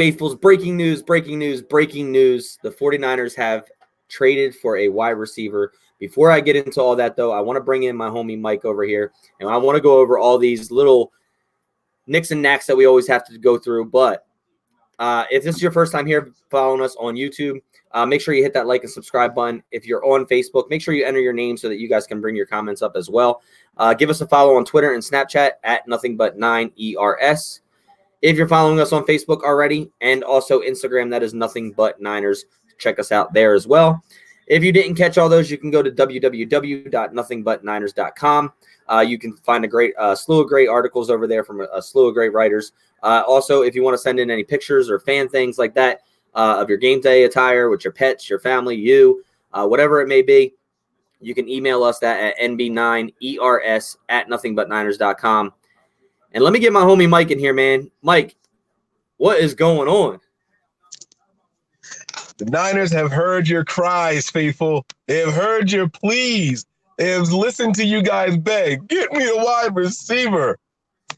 Faithfuls, breaking news, breaking news, breaking news. The 49ers have traded for a wide receiver. Before I get into all that, though, I want to bring in my homie Mike over here, and I want to go over all these little nicks and knacks that we always have to go through. But if this is your first time here following us on YouTube, make sure you hit that like and subscribe button. If you're on Facebook, make sure you enter your name so that you guys can bring your comments up as well. Give us a follow on Twitter and Snapchat at NothingBut9ERS. If you're following us on Facebook already, and also Instagram, that is Nothing But Niners. Check us out there as well. If you didn't catch all those, you can go to www.nothingbutniners.com. You can find a great slew of great articles over there from a slew of great writers. Also, if you want to send in any pictures or fan things like that of your game day attire with your pets, your family, you, whatever it may be, you can email us that at nb9ers@nothingbutniners.com. And let me get my homie Mike in here, man. Mike, what is going on? The Niners have heard your cries, faithful. They have heard your pleas. They have listened to you guys beg, get me a wide receiver.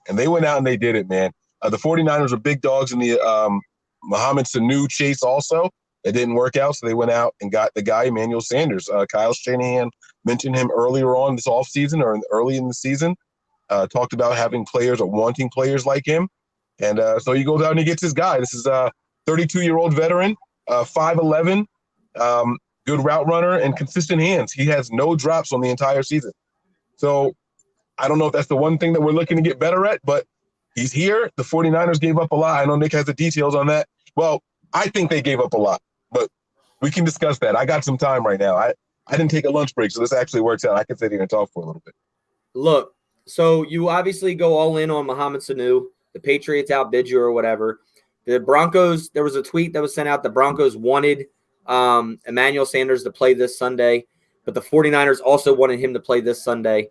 And they went out and they did it, man. The 49ers were big dogs in the Mohamed Sanu chase also. It didn't work out, so they went out and got the guy, Emmanuel Sanders. Kyle Shanahan mentioned him earlier on this offseason or early in the season. Talked about having players or wanting players like him. And so he goes out and he gets his guy. This is a 32-year-old veteran, 5'11", good route runner, and consistent hands. He has no drops on the entire season. So I don't know if that's the one thing that we're looking to get better at, but he's here. The 49ers gave up a lot. I know Nick has the details on that. Well, I think they gave up a lot, but we can discuss that. I got some time right now. I didn't take a lunch break, so this actually works out. I can sit here and talk for a little bit. Look. So you obviously go all in on Mohamed Sanu. The Patriots outbid you or whatever. The Broncos, there was a tweet that was sent out. The Broncos wanted Emmanuel Sanders to play this Sunday, but the 49ers also wanted him to play this Sunday.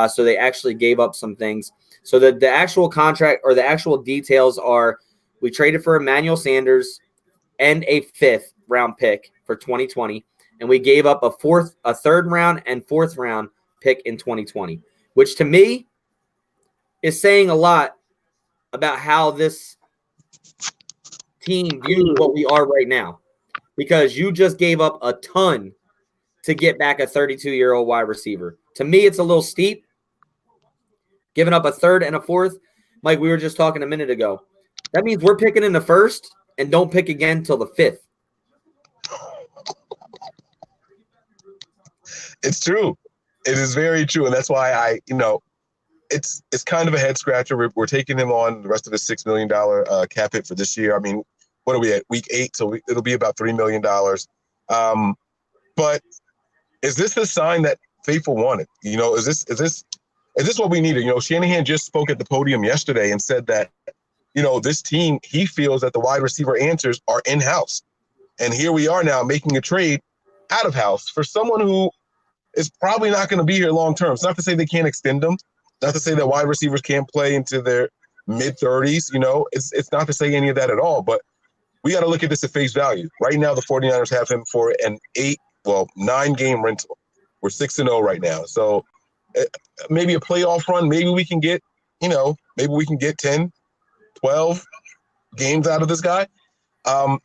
So they actually gave up some things. So the actual contract or the actual details are we traded for Emmanuel Sanders and a 5th round pick for 2020, and we gave up a 3rd round and 4th round pick in 2020. Which to me is saying a lot about how this team views what we are right now. Because you just gave up a ton to get back a 32-year-old wide receiver. To me, it's a little steep. Giving up a 3rd and a 4th. Mike, we were just talking a minute ago. That means we're picking in the 1st and don't pick again till the 5th. It's true. It is very true, and that's why it's kind of a head scratcher. We're taking him on the rest of his $6 million cap hit for this year. I mean, what are we at? Week 8, so it'll be about $3 million. But is this the sign that Faithful wanted? Is this what we needed? Shanahan just spoke at the podium yesterday and said that this team, he feels that the wide receiver answers are in house, and here we are now making a trade out of house for someone who is probably not going to be here long term. It's not to say they can't extend them, not to say that wide receivers can't play into their mid-30s. It's not to say any of that at all. But we got to look at this at face value. Right now, the 49ers have him for an 9-game rental. We're 6-0 right now. So maybe a playoff run. Maybe we can get, 10, 12 games out of this guy.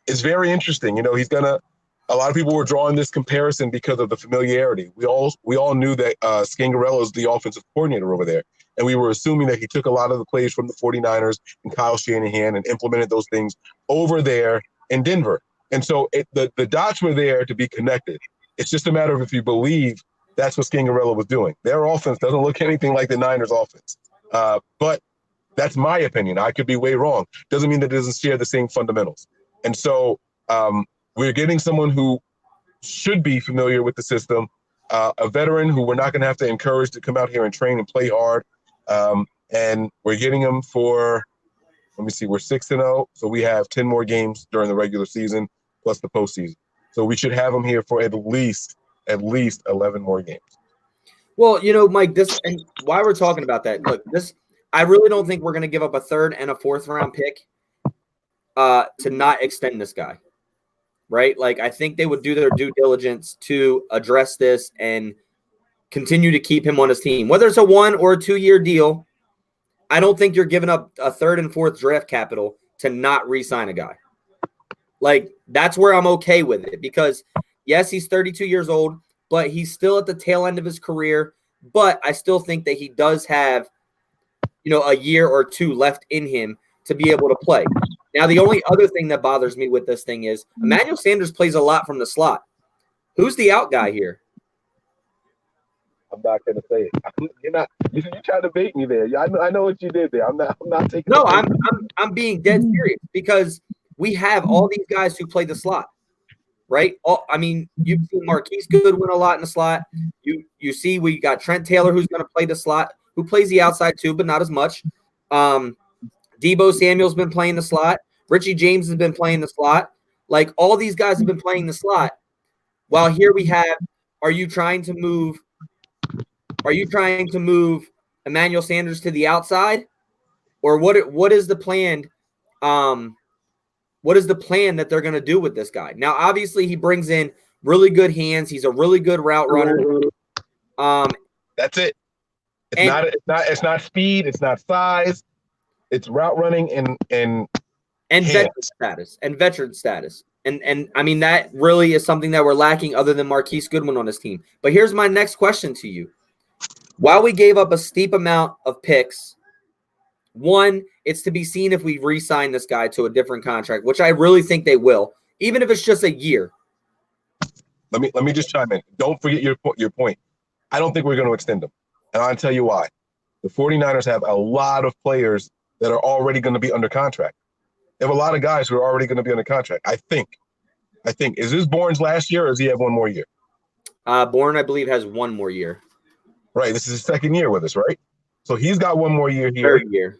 It's very interesting. He's going to. A lot of people were drawing this comparison because of the familiarity. We all knew that Scangarello is the offensive coordinator over there, and we were assuming that he took a lot of the plays from the 49ers and Kyle Shanahan and implemented those things over there in Denver. And so the dots were there to be connected. It's just a matter of if you believe that's what Scangarello was doing. Their offense doesn't look anything like the Niners' offense. But that's my opinion. I could be way wrong. Doesn't mean that it doesn't share the same fundamentals. And so we're getting someone who should be familiar with the system, a veteran who we're not going to have to encourage to come out here and train and play hard. And we're getting him for, we're 6-0. So we have 10 more games during the regular season plus the postseason. So we should have him here for at least 11 more games. Well, Mike, and why we're talking about that, look, I really don't think we're going to give up a 3rd and a 4th round pick to not extend this guy. Right? Like, I think they would do their due diligence to address this and continue to keep him on his team. Whether it's a 1 or a 2-year deal, I don't think you're giving up a 3rd and 4th draft capital to not re-sign a guy. Like, that's where I'm okay with it because, yes, he's 32 years old, but he's still at the tail end of his career. But I still think that he does have, a year or two left in him to be able to play. Now, the only other thing that bothers me with this thing is Emmanuel Sanders plays a lot from the slot. Who's the out guy here? I'm not gonna say it. You're not. You tried to bait me there. I know what you did there. I'm not taking. No, I'm being dead serious because we have all these guys who play the slot, right? You've seen Marquise Goodwin a lot in the slot. You see we got Trent Taylor who's going to play the slot, who plays the outside too, but not as much. Deebo Samuel's been playing the slot. Richie James has been playing the slot. Like, all these guys have been playing the slot. While here we have, are you trying to move Emmanuel Sanders to the outside? Or what is the plan? What is the plan that they're going to do with this guy? Now, obviously, he brings in really good hands. He's a really good route runner. That's it. It's not speed. It's not size. It's route running and veteran status. And I mean, that really is something that we're lacking other than Marquise Goodwin on this team. But here's my next question to you. While we gave up a steep amount of picks, one, it's to be seen if we re-sign this guy to a different contract, which I really think they will, even if it's just a year. Let me just chime in. Don't forget your point. I don't think we're going to extend him. And I'll tell you why. The 49ers have a lot of players that are already going to be under contract. They have a lot of guys who are already going to be under contract. I think. Is this Bourne's last year or does he have one more year? Bourne, I believe, has one more year. Right. This is his second year with us, right? So he's got one more year here. Third year.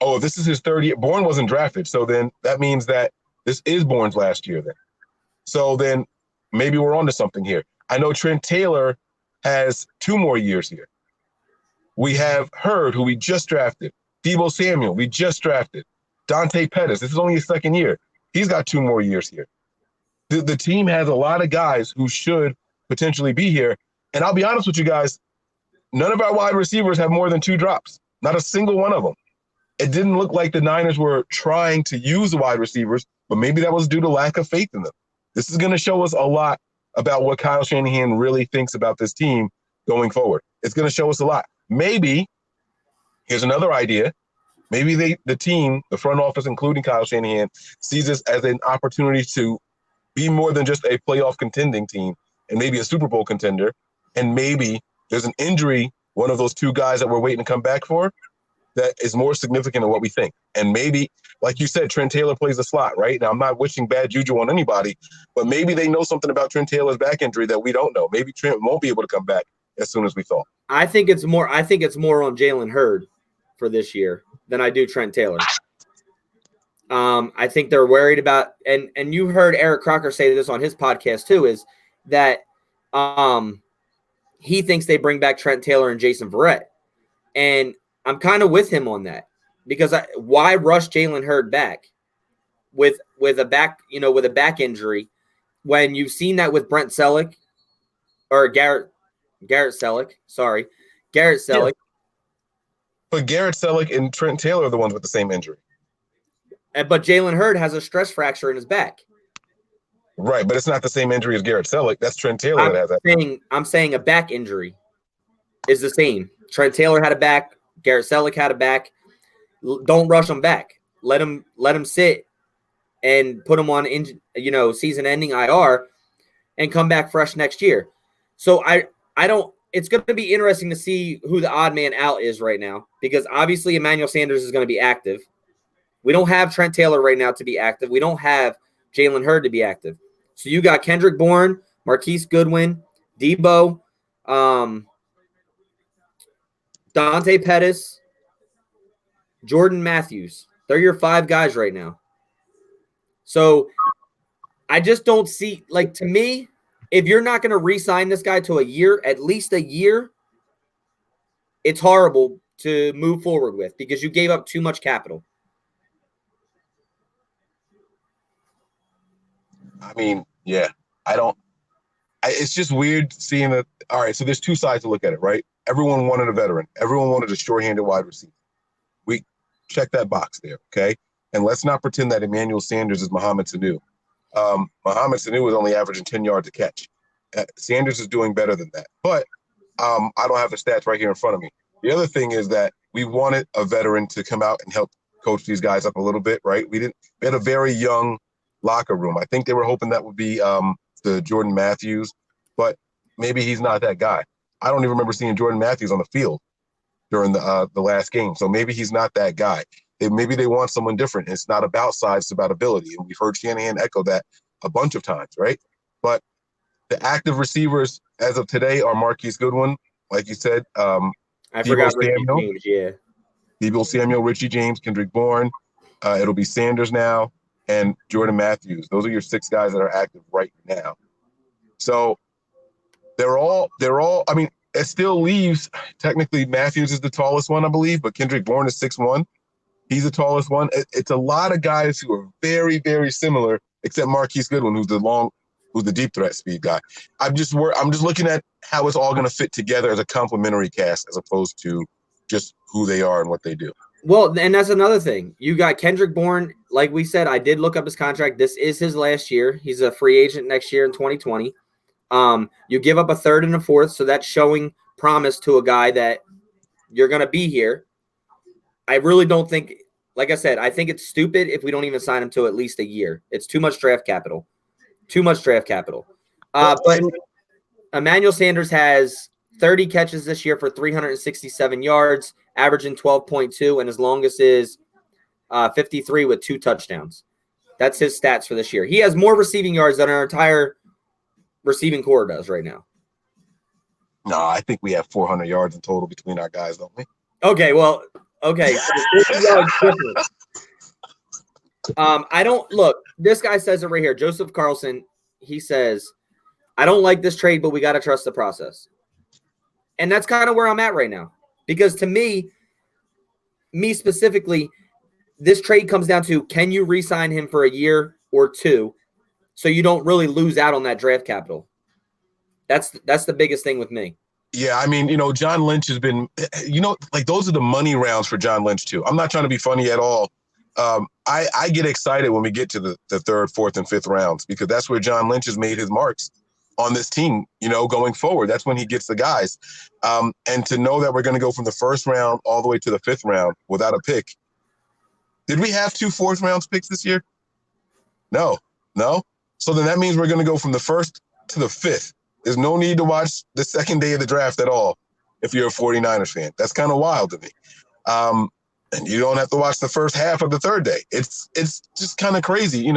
Oh, this is his third year. Bourne wasn't drafted. So then that means that this is Bourne's last year then. So then maybe we're on to something here. I know Trent Taylor has 2 more years here. We have Hurd, who we just drafted. Deebo Samuel, we just drafted. Dante Pettis, this is only his second year. He's got 2 more years here. The team has a lot of guys who should potentially be here. And I'll be honest with you guys, none of our wide receivers have more than 2 drops. Not a single one of them. It didn't look like the Niners were trying to use the wide receivers, but maybe that was due to lack of faith in them. This is going to show us a lot about what Kyle Shanahan really thinks about this team going forward. It's going to show us a lot. Maybe, here's another idea, maybe the team, the front office, including Kyle Shanahan, sees this as an opportunity to be more than just a playoff contending team and maybe a Super Bowl contender. And maybe there's an injury, one of those 2 guys that we're waiting to come back for, that is more significant than what we think. And maybe, like you said, Trent Taylor plays the slot, right? Now, I'm not wishing bad juju on anybody, but maybe they know something about Trent Taylor's back injury that we don't know. Maybe Trent won't be able to come back as soon as we thought. I think it's more on Jalen Hurd for this year than I do Trent Taylor. I think they're worried about, and you heard Eric Crocker say this on his podcast too, is that he thinks they bring back Trent Taylor and Jason Verrett. And I'm kind of with him on that because why rush Jalen Hurd back with a back injury when you've seen that with Brent Selleck or Garrett Selleck. Sorry, Garrett Selleck. Yeah. But Garrett Selleck and Trent Taylor are the ones with the same injury. But Jalen Hurd has a stress fracture in his back. Right, but it's not the same injury as Garrett Selleck. That's Trent Taylor that has that. I'm saying a back injury is the same. Trent Taylor had a back. Garrett Selleck had a back. Don't rush them back. Let him sit and put him on season-ending IR and come back fresh next year. So I don't. It's going to be interesting to see who the odd man out is right now because obviously Emmanuel Sanders is going to be active. We don't have Trent Taylor right now to be active. We don't have Jalen Hurd to be active. So you got Kendrick Bourne, Marquise Goodwin, Deebo, Dante Pettis, Jordan Matthews. They're your 5 guys right now. So I just don't see, to me, if you're not going to re-sign this guy to a year, at least a year, it's horrible to move forward with because you gave up too much capital. I mean, yeah, it's just weird seeing that. All right, so there's 2 sides to look at it, right? Everyone wanted a veteran. Everyone wanted a short-handed wide receiver. We check that box there, okay? And let's not pretend that Emmanuel Sanders is Mohamed Sanu. Mohamed Sanu is only averaging 10 yards a catch. Sanders is doing better than that. But I don't have the stats right here in front of me. The other thing is that we wanted a veteran to come out and help coach these guys up a little bit, right? We had a very young locker room. I think they were hoping that would be the Jordan Matthews, but maybe he's not that guy. I don't even remember seeing Jordan Matthews on the field during the last game. So maybe he's not that guy. Maybe they want someone different. It's not about size, it's about ability. And we've heard Shanahan echo that a bunch of times, right? But the active receivers as of today are Marquise Goodwin, like you said. I forgot Richie James, yeah. Deebo Samuel, Richie James, Kendrick Bourne. It'll be Sanders now and Jordan Matthews. Those are your 6 guys that are active right now. So they're all, I mean, it still leaves, technically Matthews is the tallest one, I believe, but Kendrick Bourne is 6'1". He's the tallest one. It's a lot of guys who are very, very similar, except Marquise Goodwin, who's the deep threat speed guy. I'm just looking at how it's all going to fit together as a complementary cast as opposed to just who they are and what they do. Well, and that's another thing. You got Kendrick Bourne. Like we said, I did look up his contract. This is his last year. He's a free agent next year in 2020. You give up a third and a fourth, so that's showing promise to a guy that you're going to be here. I really don't think, like I said, I think it's stupid if we don't even sign him to at least a year. It's too much draft capital. But Emmanuel Sanders has 30 catches this year for 367 yards, averaging 12.2, and his longest is 53 with 2 touchdowns. That's his stats for this year. He has more receiving yards than our entire receiving core does right now. No, I think we have 400 yards in total between our guys, don't we? Okay, well, okay. I don't look. This guy says it right here. Joseph Carlson. He says, "I don't like this trade, but we got to trust the process." And that's kind of where I'm at right now, because to me specifically, this trade comes down to, can you re-sign him for a year or 2, so you don't really lose out on that draft capital? That's the biggest thing with me. Yeah, I mean, John Lynch has been, like those are the money rounds for John Lynch too. I'm not trying to be funny at all. I get excited when we get to the 3rd, 4th, and 5th rounds, because that's where John Lynch has made his marks on this team, going forward. That's when he gets the guys. And to know that we're going to go from the 1st round all the way to the 5th round without a pick. Did we have 2 4th round picks this year? No. So then that means we're going to go from the 1st to the 5th. There's no need to watch the 2nd day of the draft at all if you're a 49ers fan. That's kind of wild to me. And you don't have to watch the first half of the 3rd day. It's just kind of crazy,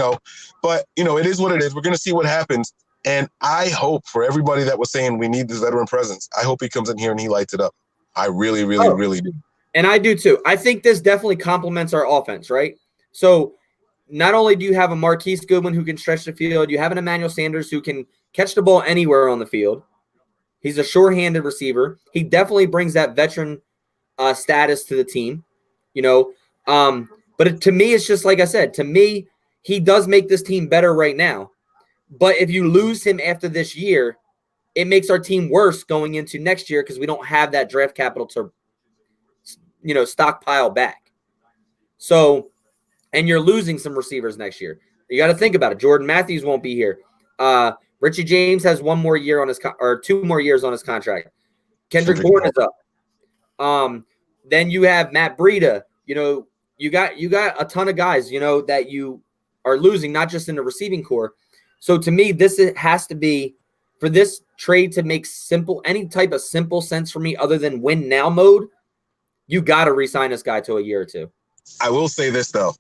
But, it is what it is. We're going to see what happens. And I hope, for everybody that was saying we need this veteran presence, I hope he comes in here and he lights it up. I really, really, really do. And I do too. I think this definitely complements our offense, right? So not only do you have a Marquise Goodwin who can stretch the field, you have an Emmanuel Sanders who can catch the ball anywhere on the field. He's a sure-handed receiver. He definitely brings that veteran status to the team, But to me, it's just like I said. To me, he does make this team better right now. But if you lose him after this year, it makes our team worse going into next year, because we don't have that draft capital to, stockpile back. So, and you're losing some receivers next year. You got to think about it. Jordan Matthews won't be here. Richie James has 1 more year on his or 2 more years on his contract. Kendrick Bourne is up. Then you have Matt Breida. You got a ton of guys, that you are losing, not just in the receiving core. So to me, this has to be, for this trade to make any type of simple sense for me other than win now mode, you got to re-sign this guy to a year or 2. I will say this though.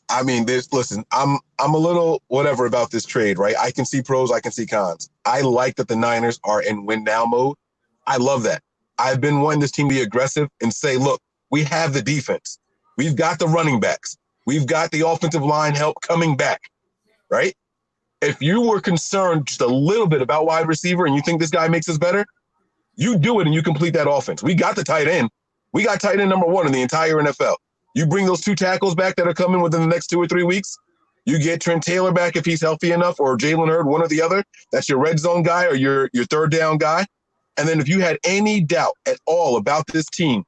I mean, listen, I'm a little whatever about this trade, right? I can see pros, I can see cons. I like that the Niners are in win now mode. I love that. I've been wanting this team to be aggressive and say, look, we have the defense. We've got the running backs. We've got the offensive line help coming back, right? If you were concerned just a little bit about wide receiver and you think this guy makes us better, you do it and you complete that offense. We got the tight end. We got tight end number 1 in the entire NFL. You bring those 2 tackles back that are coming within the next 2 or 3 weeks. You get Trent Taylor back if he's healthy enough, or Jalen Hurd, one or the other. That's your red zone guy or your 3rd down guy. And then if you had any doubt at all about this team,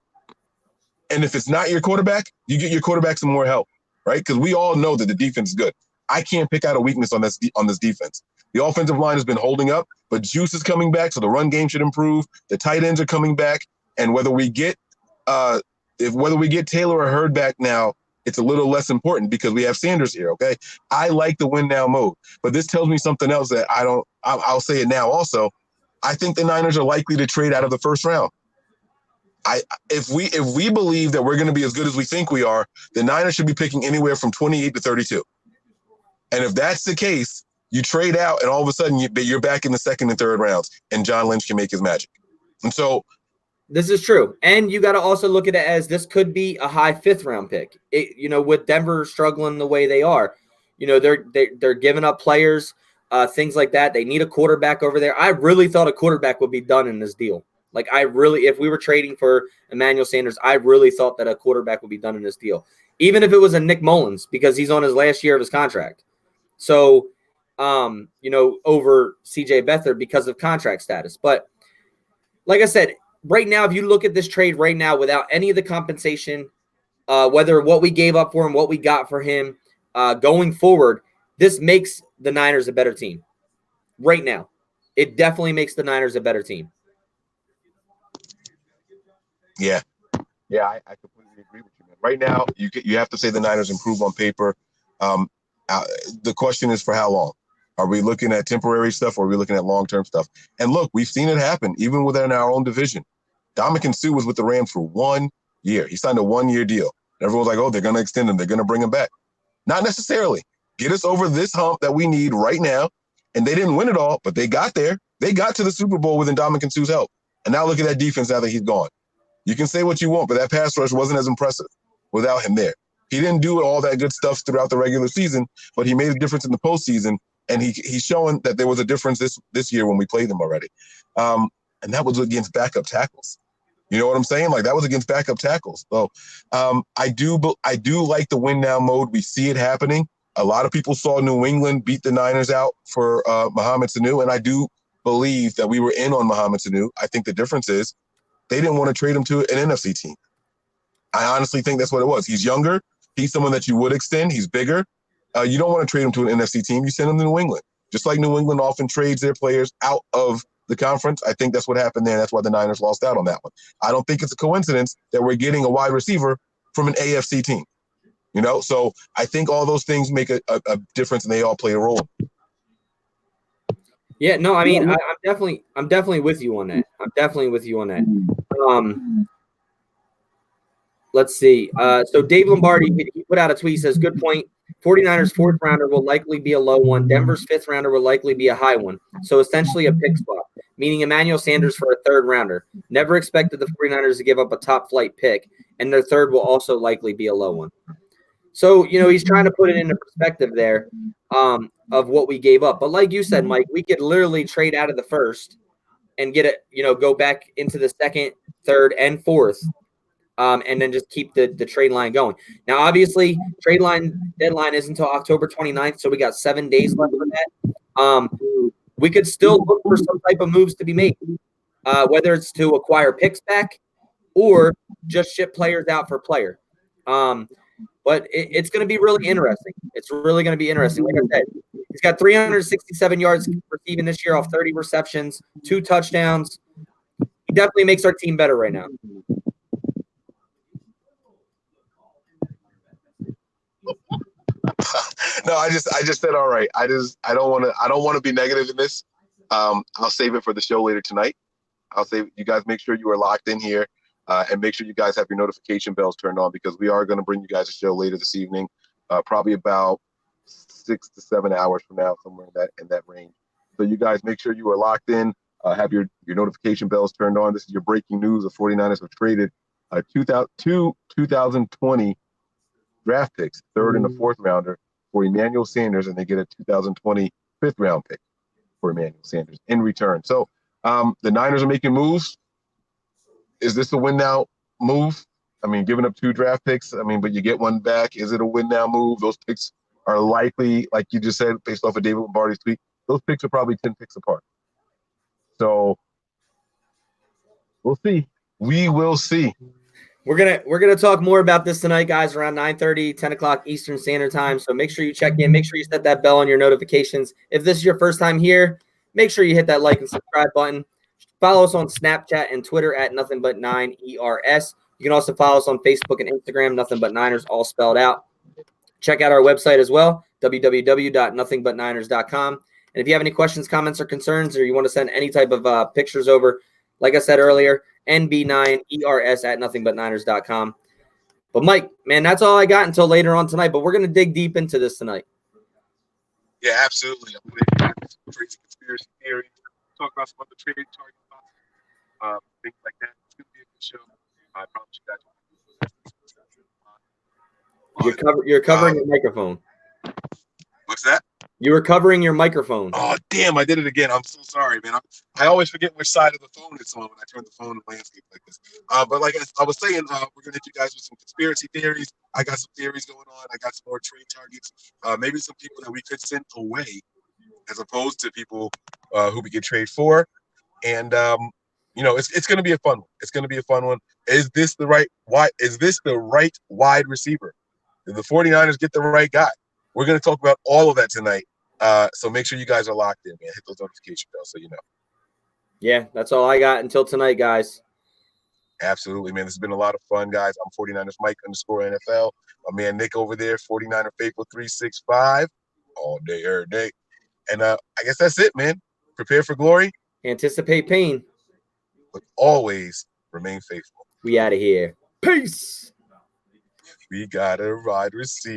and if it's not your quarterback, you get your quarterback some more help, right? Because we all know that the defense is good. I can't pick out a weakness on this defense. The offensive line has been holding up, but Juice is coming back, so the run game should improve. The tight ends are coming back, and whether we get Taylor or Hurd back now, it's a little less important because we have Sanders here. Okay, I like the win now mode, but this tells me something else that I don't. I'll say it now. Also, I think the Niners are likely to trade out of the first round. If we believe that we're going to be as good as we think we are, the Niners should be picking anywhere from 28 to 32. And if that's the case, you trade out, and all of a sudden you're back in the second and third rounds, and John Lynch can make his magic. And so, this is true, and you got to also look at it as this could be a high fifth round pick. With Denver struggling the way they are, they're giving up players, things like that. They need a quarterback over there. I really thought a quarterback would be done in this deal. Like if we were trading for Emmanuel Sanders, I really thought that a quarterback would be done in this deal, even if it was a Nick Mullins because he's on his last year of his contract. So, over CJ Beathard because of contract status. But like I said, right now, if you look at this trade right now without any of the compensation, whether what we gave up for him, what we got for him, going forward, this makes the Niners a better team. Right now, it definitely makes the Niners a better team. Yeah, I completely agree with you, man. Right now, you have to say the Niners improve on paper. The question is for how long? Are we looking at temporary stuff or are we looking at long-term stuff? And look, we've seen it happen even within our own division. Dominican Sue was with the Rams for 1 year. He signed a 1-year deal. Everyone's like, oh, they're going to extend him. They're going to bring him back. Not necessarily. Get us over this hump that we need right now. And they didn't win it all, but they got there. They got to the Super Bowl within Dominican Sue's help. And now look at that defense now that he's gone. You can say what you want, but that pass rush wasn't as impressive without him there. He didn't do all that good stuff throughout the regular season, but he made a difference in the postseason, and he's showing that there was a difference this year when we played them already. And that was against backup tackles. You know what I'm saying? Like, that was against backup tackles. So I do like the win now mode. We see it happening. A lot of people saw New England beat the Niners out for Mohamed Sanu, and I do believe that we were in on Mohamed Sanu. I think the difference is they didn't want to trade him to an NFC team. I honestly think that's what it was. He's younger. He's someone that you would extend. He's bigger. You don't want to trade him to an NFC team. You send him to New England. Just like New England often trades their players out of the conference, I think that's what happened there. That's why the Niners lost out on that one. I don't think it's a coincidence that we're getting a wide receiver from an AFC team. So I think all those things make a difference, and they all play a role. Yeah, no, I mean, I'm definitely with you on that. Let's see. So Dave Lombardi, he put out a tweet. He says, good point. 49ers fourth rounder will likely be a low one. Denver's fifth rounder will likely be a high one. So essentially a pick swap, meaning Emmanuel Sanders for a third rounder. Never expected the 49ers to give up a top flight pick, and their third will also likely be a low one. So, he's trying to put it into perspective there of what we gave up. But like you said, Mike, we could literally trade out of the first and get it, go back into the second, third, and fourth. And then just keep the trade line going. Now, obviously, trade line deadline is until October 29th, so we got 7 days left for that. We could still look for some type of moves to be made, whether it's to acquire picks back or just ship players out for player. But it's going to be really interesting. It's really going to be interesting. Like I said, he's got 367 yards receiving this year off 30 receptions, 2 touchdowns. He definitely makes our team better right now. No, I just said all right. I don't want to be negative in this. I'll save it for the show later tonight. I'll say you guys make sure you are locked in here, and make sure you guys have your notification bells turned on, because we are going to bring you guys a show later this evening, probably about 6 to 7 hours from now, somewhere in that range. So you guys make sure you are locked in, have your notification bells turned on. This is your breaking news. The 49ers have traded 2020 draft picks, third and the fourth rounder, for Emmanuel Sanders, and they get a 2020 fifth round pick for Emmanuel Sanders in return. So the Niners are making moves. Is this a win now move? I mean, giving up 2 draft picks, but you get one back. Is it a win now move? Those picks are likely, like you just said, based off of David Lombardi's tweet, those picks are probably 10 picks apart. So we'll see. We will see. We're gonna talk more about this tonight, guys, around 9:30, 10 o'clock Eastern Standard Time. So make sure you check in. Make sure you set that bell on your notifications. If this is your first time here, make sure you hit that like and subscribe button. Follow us on Snapchat and Twitter at Nothing But 9ERS. You can also follow us on Facebook and Instagram, Nothing But Niners, all spelled out. Check out our website as well, www.nothingbutniners.com. And if you have any questions, comments, or concerns, or you want to send any type of pictures over, like I said earlier, nb9ers at nothingbutniners.com. But Mike, man, that's all I got until later on tonight. But we're going to dig deep into this tonight. Yeah, absolutely. I'm going to get some crazy conspiracy theories, talk about some other trade targets, things like that. It's going to be a good show. I promise you guys. You're covering your microphone. What's that? You were covering your microphone. Oh, damn, I did it again. I'm so sorry, man. I always forget which side of the phone it's on when I turn the phone to landscape like this. But like I was saying, we're going to hit you guys with some conspiracy theories. I got some theories going on. I got some more trade targets. Maybe some people that we could send away as opposed to people who we could trade for. And, it's going to be a fun one. It's going to be a fun one. Is this the right wide receiver? Did the 49ers get the right guy? We're going to talk about all of that tonight. So make sure you guys are locked in, man. Hit those notification bells so you know. Yeah, that's all I got until tonight, guys. Absolutely, man. This has been a lot of fun, guys. I'm 49ers Mike _NFL. My man Nick over there, 49er Faithful 365, all day, every day. And I guess that's it, man. Prepare for glory. Anticipate pain. But always remain faithful. We out of here. Peace. We got a wide receiver.